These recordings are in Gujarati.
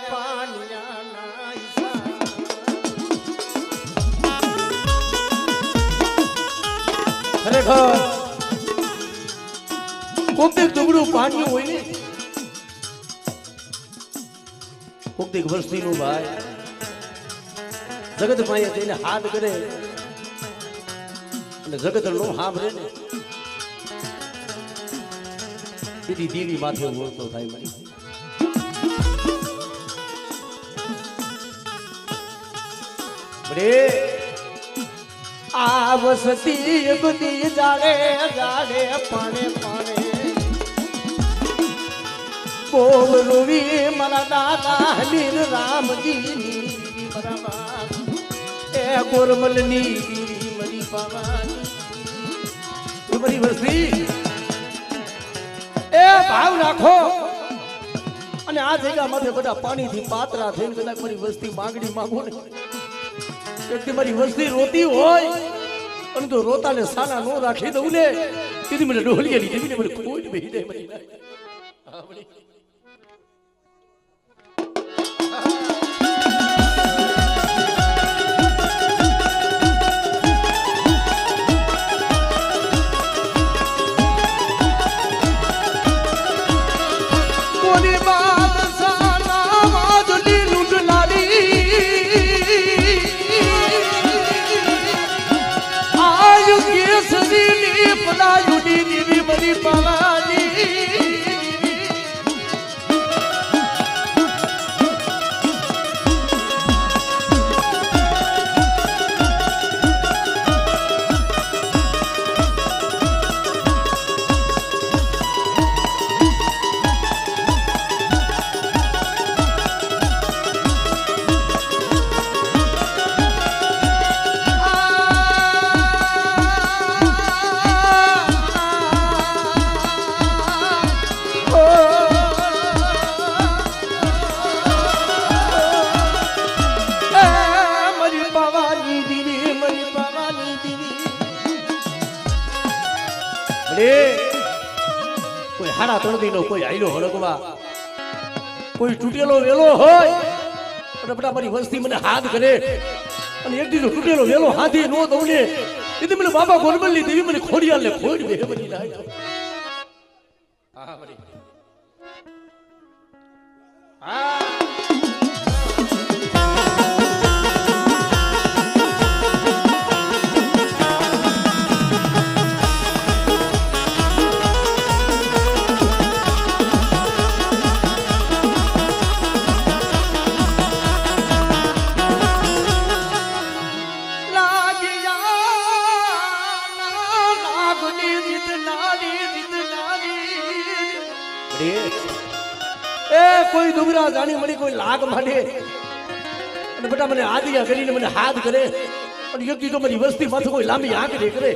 પાણિયાના ખરેખર કોક દીક દુબળું પાણિયું હોય ને કોક દીક વસ્તીનું ભાઈ જગત ભાઈ જઈને હાથ કરે અને જગત નો સાંભળે ને દીદી દેવી માથે ઓળખતો થાય મારી બડે આ વસતી બધી જાડે જાડે પાણે પાણે બોલવી મારા દાદા વીર રામજી બરાબર એ ગોરમલની દીવી મરી પાવાની મારી વસ્તી એ ભાવ રાખો અને આ જગ્યા માથે બધા પાણીથી પાતરા થઈને કદાચ મારી વસ્તી માંગણી માંગો ને એક મારી વસ્તી રોતી હોય અને તો રોતાને સાના નો રાખી દઉં ને તેથી મને ડોલિયાની દેવીને મને કોઈ બેહી દે મરી કોઈ હાડા તળદી નો કોઈ આયલો હળગવા કોઈ તૂટેલો વેલો હોય અને બધા મારી વસ્તી મને હાથ કરે અને એક દીધો તૂટેલો વેલો હાથી નો દઉં ને એટલે મને બાબા ગોરમલની દેવી મને ખોડિયાલ ને ખોડ બે બની જાય હા બરી હા કોઈ દુબરા જાણી મળી કોઈ લાગ માંડે અને બેટા મને આદિયા કરીને મને હાથ કરે અને યોગી તો મારી વસ્તી માથે કોઈ લાંબી આંખ કરે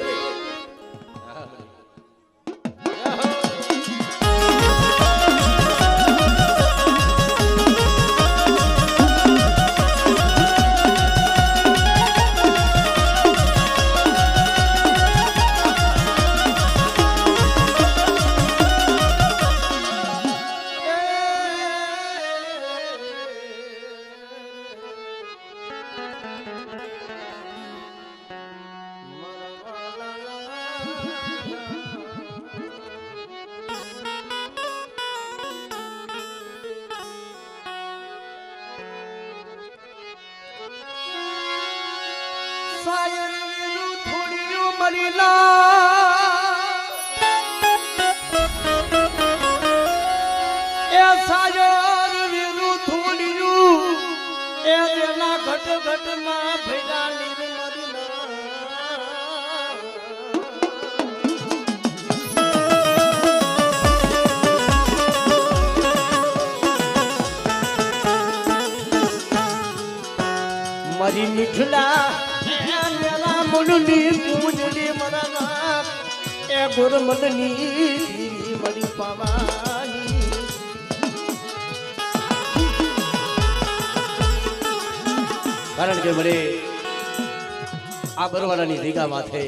મારી મીઠલા મેલા મુંડલી પૂજલી મરના એ ગોરમલની મળી પાવાની કારણ કે મને આ બરવાડાની જગ્યા માથે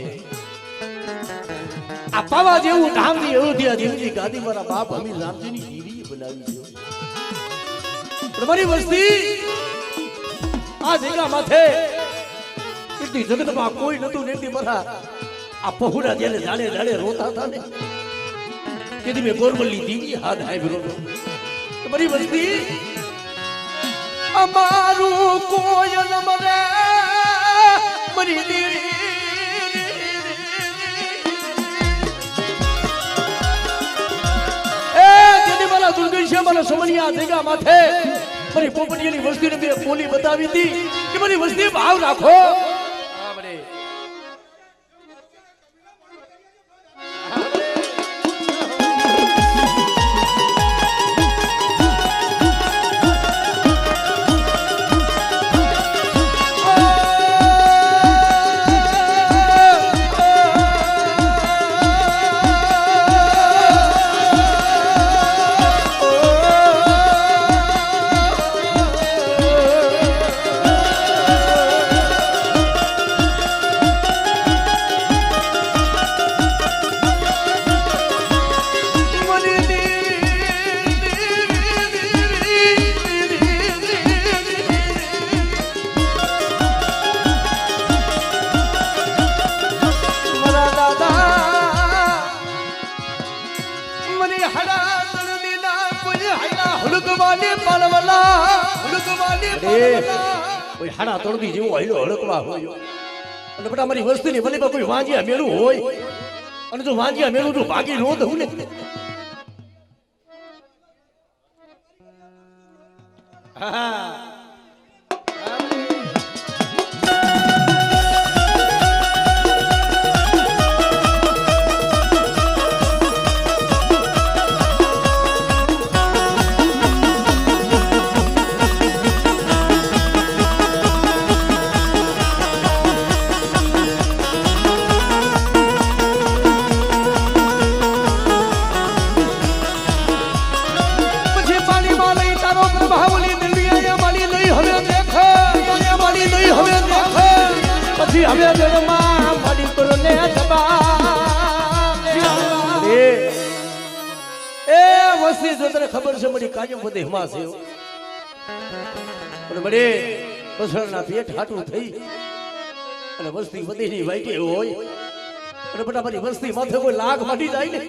આ પાવા જેવું ધામની અયોધ્યા જેવી ગાદી મારા બાપ હમીર રામજીની જીવી બનાવી છે તમારી વસ્તી આ જગ્યા માથે એટલી જગતમાં કોઈ નતું ને બધા આ પહોળા જ્યારે જાડે જાડે રોતા હતા ને તેથી મેં ગોરવલ્લી દીવી હાથ આવ્યો તમારી વસ્તી અમારું કોઈ ન મરે મરી દીવી મારા સમરિયા જગ્યા માથે મારી પોપટીની વસ્તીને મેં બોલી બતાવી હતી કે મારી વસ્તી ભાવ રાખો હાડા તળદી જેવું હોય હડકવા હોય અને બેટા મારી વસ્તીની ભલે કોઈ વાંજિયા મેળું હોય અને જો વાંજિયા મેળું જો ભાગી નો દઉં ને હવે જગમાં મારી કરને એ વસ્તી જો તને ખબર છે મારી કાયમ બધી હિમા છે પણ બડે બસળના પેટ હાટું થઈ અને વસ્તી બધીની વાઈટે હોય અને બટા મારી વસ્તી માથે કોઈ લાગ માટી જાય ને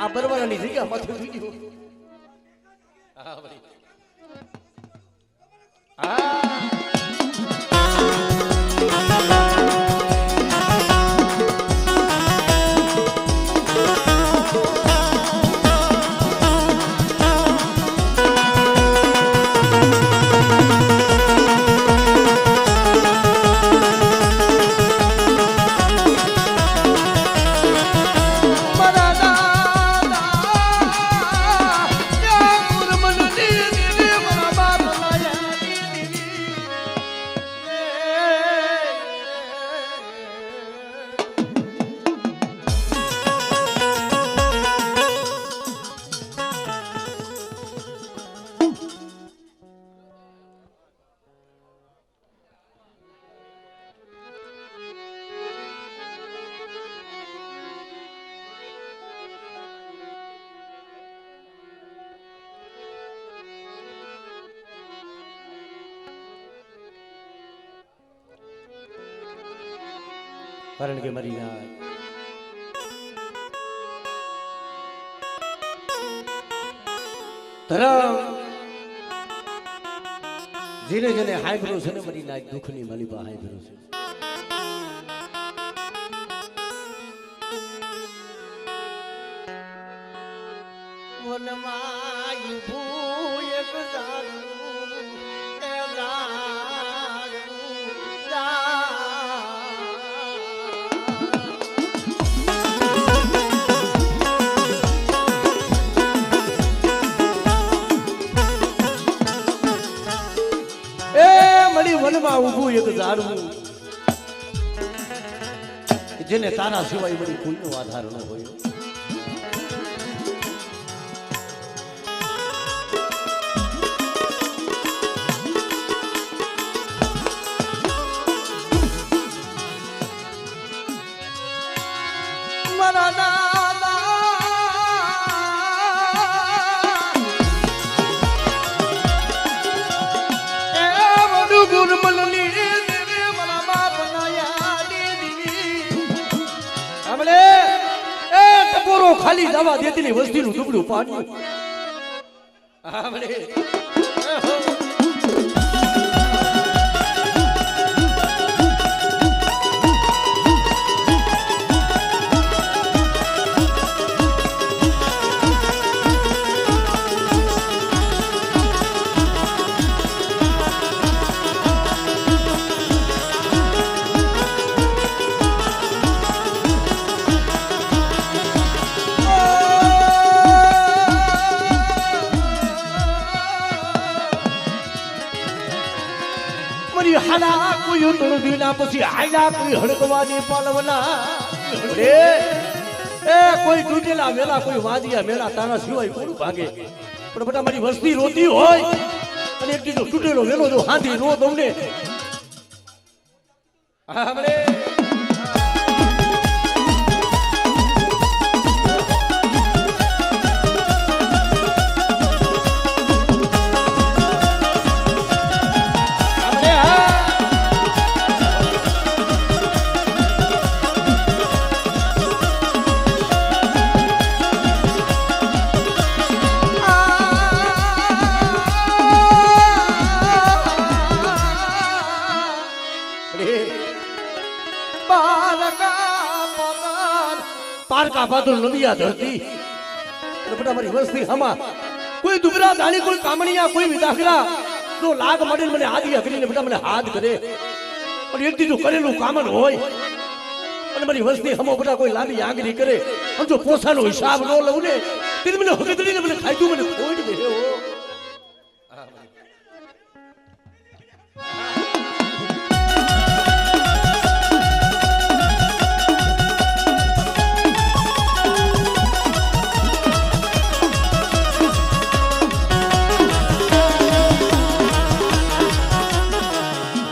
આ બરવાળાની જગ્યા માથે થઈ ગયો હા ભાઈ કારણ કે મારી ના ધરમ જેને જેને હાય ભરો છે ને મારી ના દુઃખની માલિકા હાય ભરો છે વનમાં ઊભું એક ઝાડવું, એ ઝાડવું વનમાં ઊભું એક ઝાડવું જેને તારા સિવાય બધી કોઈનો આધાર ન હોય મારા દાદા એ વડુ ગુરમલની દેવે મારા બાપ નાયાની દીવી આમલે એ ટકોરો ખાલી જવા દેતી ની વસ્તીનું ટુકડું પાડ્યું આમલે હાલા કોઈ તળદીના પછી હાલા કોઈ હડકવાની પાલવના રે એ કોઈ તૂટેલા વેલા કોઈ વાજિયા મેલા તારા સિવાય કોણ ભાગે પણ બેટા મારી વસ્તી રોતી હોય અને એક કીધું તૂટેલો વેલો જો હાથી નો દઉને હા બરે પારકા પાદર નદિયા ધરતી બેટા મારી વસ્તી હમા કોઈ દુબરા દાણી કોઈ કામણિયા કોઈ વિદાખલા જો લાગ મળે મને હાથ કરીને બેટા મને હાથ કરે પણ એક દીધું કરેલું કામણ હોય અને મારી વસ્તી હમો બેટા કોઈ લાંબી આંગળી કરે અને જો પોસાનો હિસાબ ન લઉં ને તે મને હકીકતને મને ખાઈતું મને ખોઈ દે હો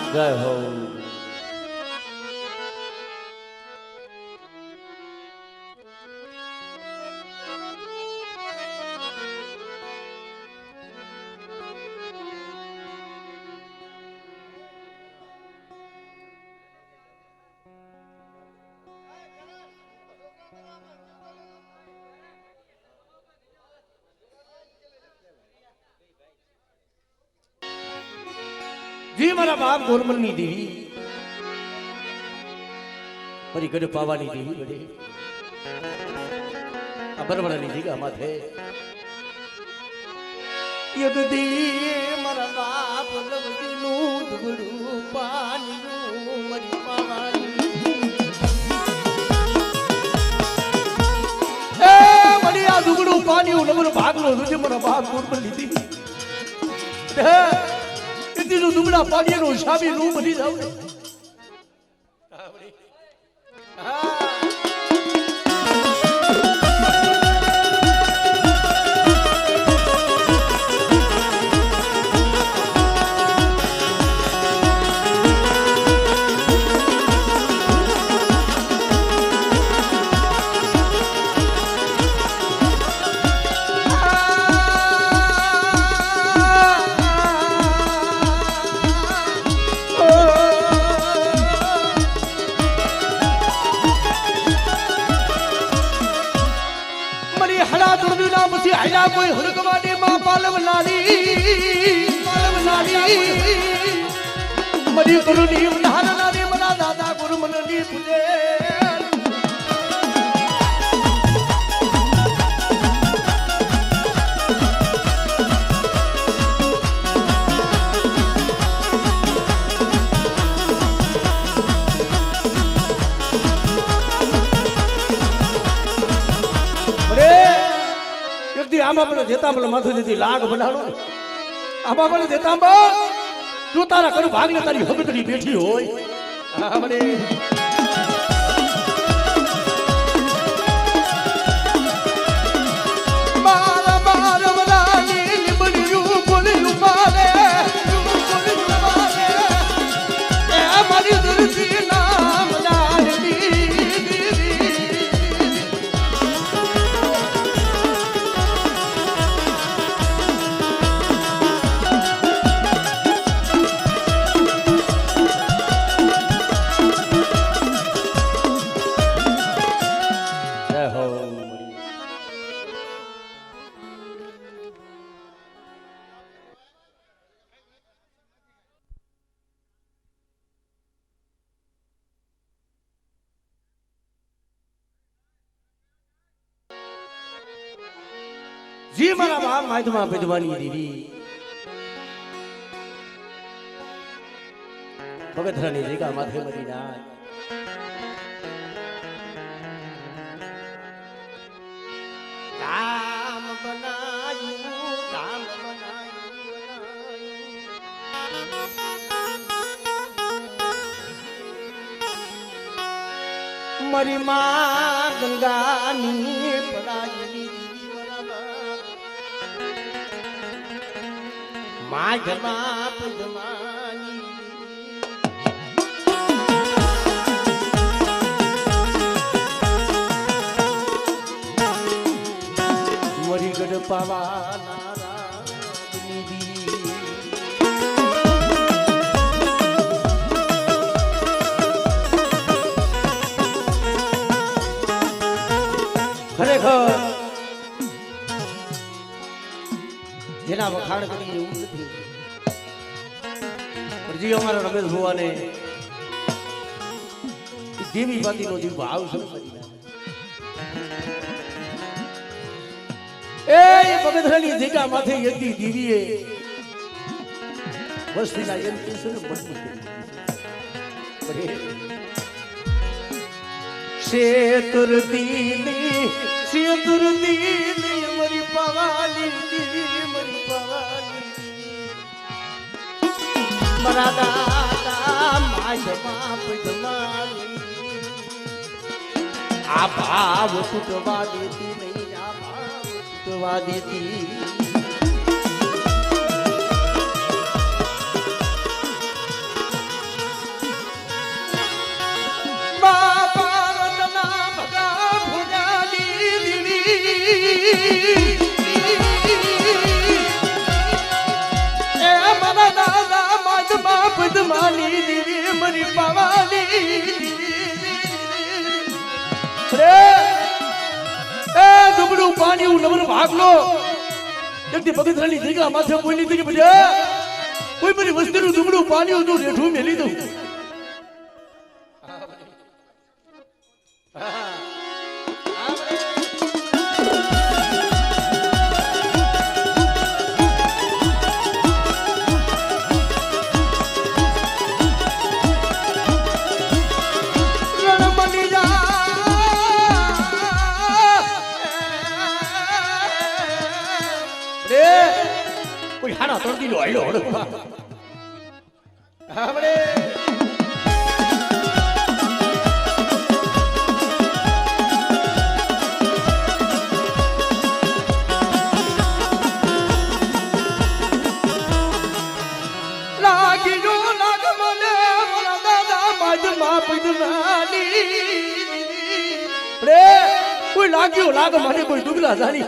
જય હો જી મારા બાપ ગોરમલ ની દેવી મારી ગઢ પાવાની દેવી બડે આ બરબડા ની જગ્યા માથે એક દી મારા બાપ લવજીનું દુગડું પાણીનું મરી પાવાની એ મરી આ દુગડું પાણીનું નવરો ભાગનો રુજે મારા બાપ ગોરમલ ની દેવી નું દુબળા પાડીએનો હિસાબી નું બની જાવ ને Oh કોઈ હરકવાની માં પાલવ લાડી મરી ગુરુની ધારનારી મના દાદા ગુરુ મનની પૂજે આમાં પેલો જેતાંબા માથું દીધી લાગ બનાડો આમાં પેલો જેતાંબા જો તારા કરું ભાગને તારી હબકડી બેઠી હોય આપણે મારા મારા મલાની લીબડિયું બોલ્યું મારે એ મારી દરદી નામ લાડની જી મારા બાપ માધમાં વિધવાની દીદી ભગતરાની જગ્યા માથે મરી ના રામ બનાયું મરી માં ગંગાની પડાયેલી માધમાં પદમાની મરી ગઢ પાવાના ખરેખર જેના વખાણ કરી એવું નથી પણ જે અમારા રમેશ ભુવાને દેવી બાતીનો જે ભાવ શરૂ કરી એ પગથરાની જગ્યા માથે યદી દેવીએ વસ્તીના યંત્ર છે ને મજબૂત કરી શેતુરદીની મરી પવાની મરી પવાની મરા દાદા માધમાં પદમાની આ ભાવ તૂટવા દેતી નહીં આ ભાવ તૂટવા દેતી પદમાની દેવી મરી પાવાની એ દુબળું પાણી નવર ભાગલો એકથી પગથરાની જગ્યા માથે કોઈ લીધી કે બધા કોઈ મારી વસ્તીનું દુબળું પાણી હતું રેઠું મેલી દઉં કોઈ હારા તરતી લો આયલો હડકવા આપણે લાગી જો લાગ મને મારા દાદા માધમાં પદમાની રે કોઈ લાગ્યો લાગ મને કોઈ દુગલા જાણી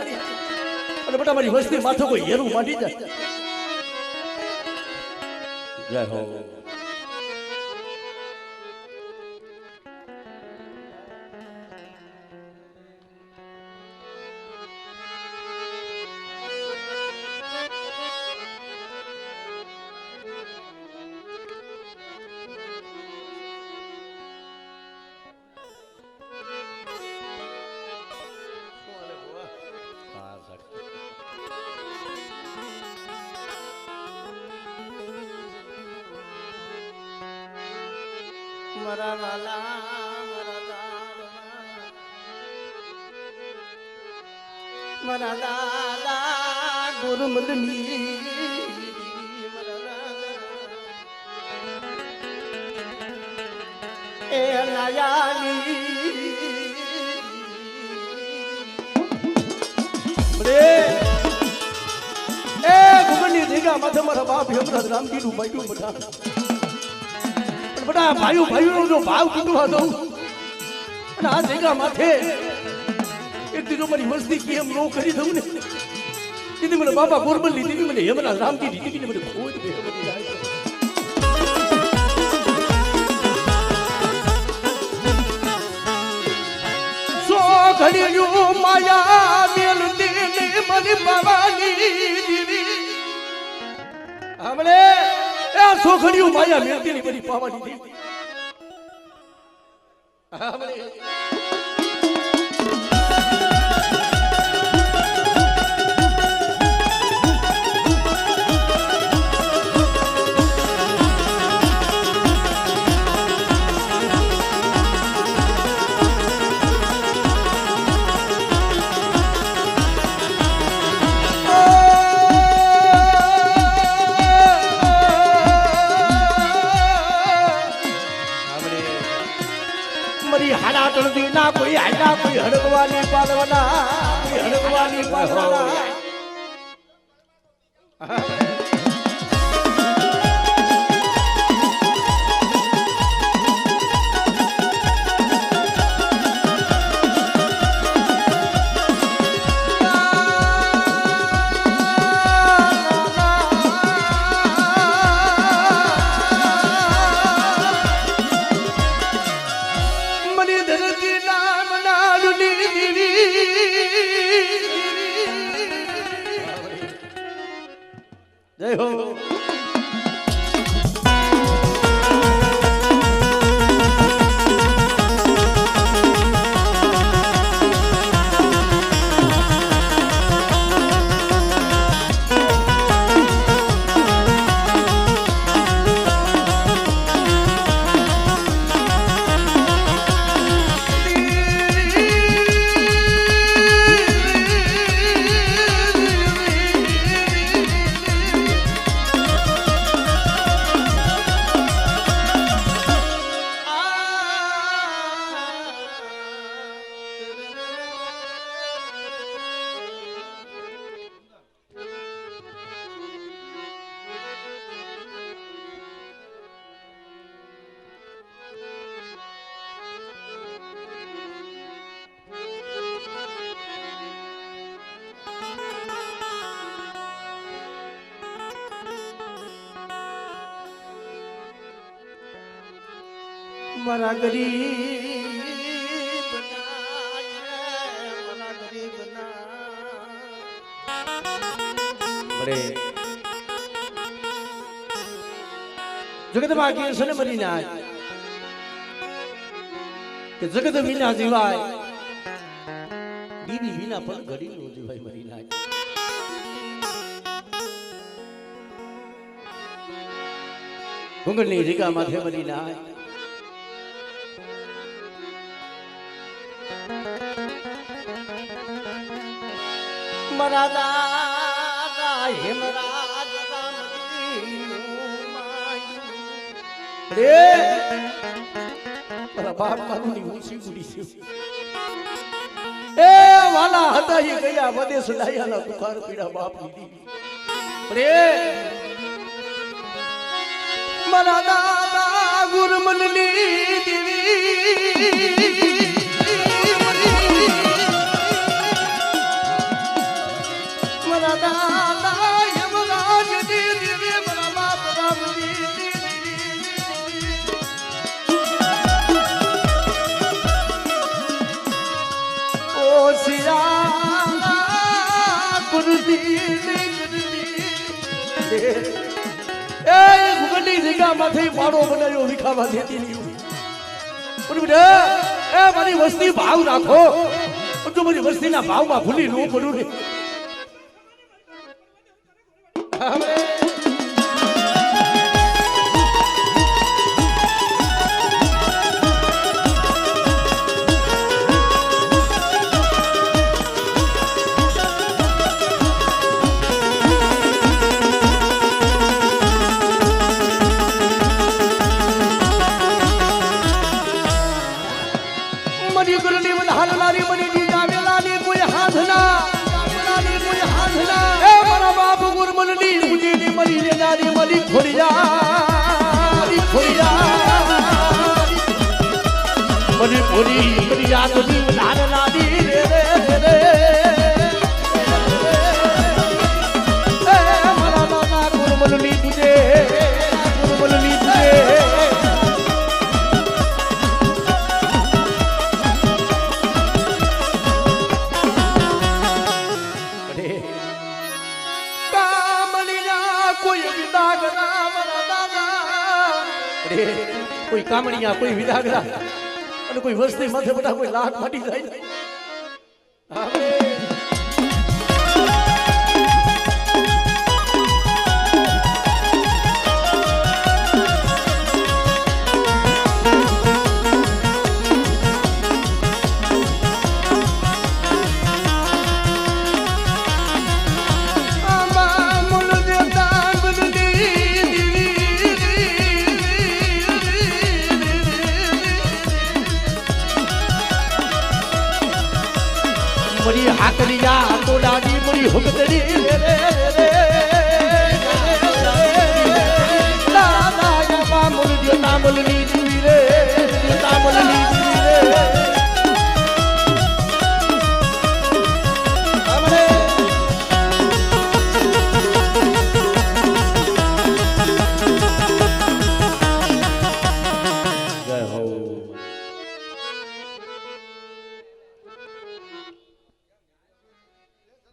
અને બેટા મારી વસ્તી માથે કોઈ હેરું માંડી જાય જય હો મારા વાલા મારા મારા દાદા ગુરુમદની એ નયાની એ ગુગની દેગા માથે મારા બાપ હેમરાજ રામજી નું બાઈડું બધા પણ બધા ભાઈઓ ભાઈઓ જો ભાવ કીધું દઉં અને આ દેગા માથે એક દીધો મારી વસ્તી કેમ નો કરી દઉં ને દીદી મને બાબા બોરબલ લીધી મને હેમરાજ રામજી દીદી મને ખોજ બે બધી જાય ઘડિયું માયા મેલતી ને મને બાવાની દીવી આપણે એ સોખડિયું માયા મેલતી ને મને પાવાની દીવી આપણે ના કોઈ આયલા કોઈ હડકવાની પાડવાના કોઈ હડકવાની પાડવાના જય હો મારા ગરીબ મારા ગરીબ બરે જગત માં કે છે ને મરી ના કે જગત વિના જીવાય દીદી વિના પણ ઘડી નો જીવાય મરી ના ઘુંઘળની રીગા માથે મરી ના મારા દાદા હેમરાજ રામજીનું માયું રે મારા બાપ મારું ઊંચી ગુડી છે એ વાલા હતા એ ગયા વદેશ લાયાના બુખાર પીડા બાપ લીધી રે મારા દાદા ગુરમનની દેવી માંથી પાડો બનાવ્યો વિખાવા દેતી નહીં એ મારી વસ્તી ભાવ રાખો જો મારી વસ્તીના ભાવમાં ભૂલી ન પડું ને ની ખોડિયા ની ખોડિયા મને ખોડી ખોડિયા તો દી લાડ લાડી રે રે રે એ મારા નાના ગુરુમલની પૂજે ગુરુમલની પૂજે કોઈ કામણિયા કોઈ વિદાગરા અને કોઈ વસ્તી માથે બધા કોઈ લાખ ફાટી જાય મરી હાકરિયા તો ડાડી મરી હુકતડી રે